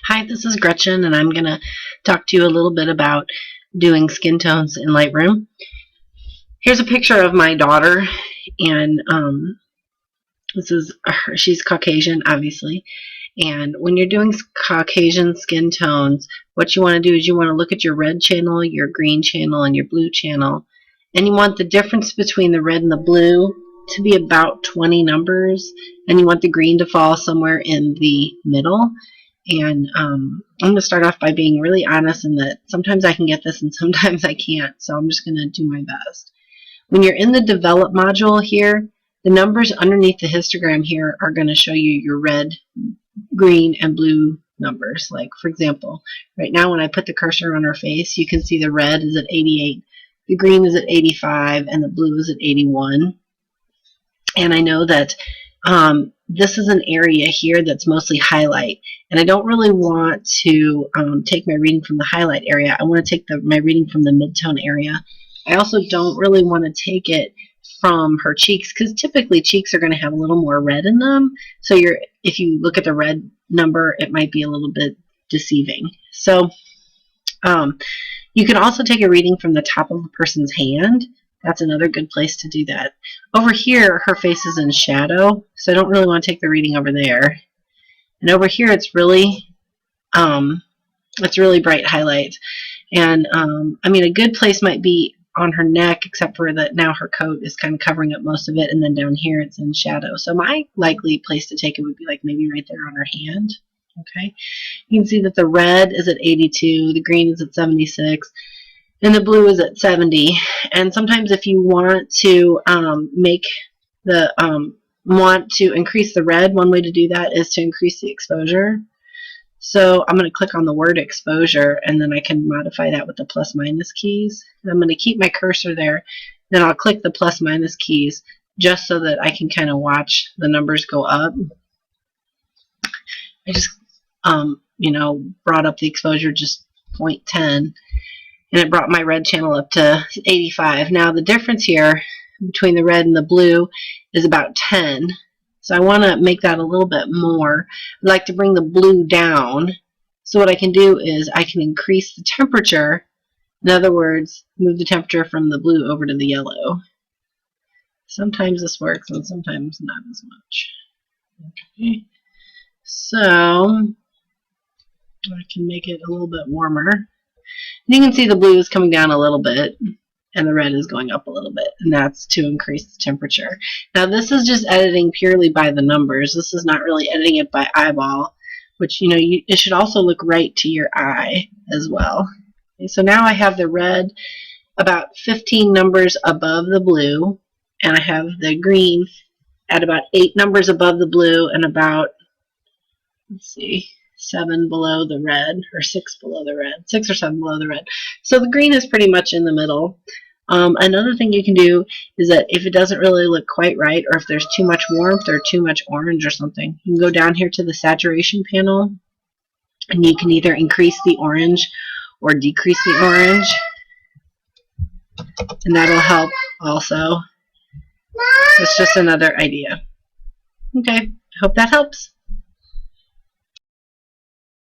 Hi, this is Gretchen, and I'm going to talk to you a little bit about doing skin tones in Lightroom. Here's a picture of my daughter, and this is her. She's Caucasian, obviously. And when you're doing Caucasian skin tones, what you want to do is you want to look at your red channel, your green channel, and your blue channel. And you want the difference between the red and the blue to be about 20 numbers, and you want the green to fall somewhere in the middle. And I'm going to start off by being really honest in that sometimes I can get this and sometimes I can't, so I'm just going to do my best. When you're in the develop module here, the numbers underneath the histogram here are going to show you your red, green, and blue numbers. Like, for example, right now when I put the cursor on her face, you can see the red is at 88, the green is at 85, and the blue is at 81. And I know that this is an area here that's mostly highlight, and I don't really want to take my reading from the highlight area. I want to take my reading from the midtone area. I also don't really want to take it from her cheeks, because typically cheeks are going to have a little more red in them, so if you look at the red number, it might be a little bit deceiving. So you can also take a reading from the top of a person's hand. That's another good place to do that. Over here, her face is in shadow, so I don't really want to take the reading over there. And over here, it's really bright highlight. And I mean, a good place might be on her neck, except for that now her coat is kind of covering up most of it, and then down here it's in shadow. So my likely place to take it would be like maybe right there on her hand. Okay, you can see that the red is at 82, the green is at 76. And the blue is at 70. And sometimes if you want to increase the red, one way to do that is to increase the exposure. So I'm going to click on the word exposure, and then I can modify that with the plus minus keys. And I'm going to keep my cursor there. Then I'll click the plus minus keys just so that I can kind of watch the numbers go up. I just brought up the exposure just 0.10. And it brought my red channel up to 85. Now the difference here between the red and the blue is about 10. So I want to make that a little bit more. I'd like to bring the blue down. So what I can do is I can increase the temperature. In other words, move the temperature from the blue over to the yellow. Sometimes this works and sometimes not as much. Okay. So I can make it a little bit warmer. You can see the blue is coming down a little bit and the red is going up a little bit, and that's to increase the temperature. Now this is just editing purely by the numbers. This is not really editing it by eyeball, which it should also look right to your eye as well. Okay, so now I have the red about 15 numbers above the blue, and I have the green at about 8 numbers above the blue and about, let's see, 7 below the red, or 6 below the red, 6 or 7 below the red. So the green is pretty much in the middle. Another thing you can do is that if it doesn't really look quite right, or if there's too much warmth or too much orange or something, you can go down here to the saturation panel, and you can either increase the orange or decrease the orange, and that'll help also. It's just another idea. Okay, I hope that helps.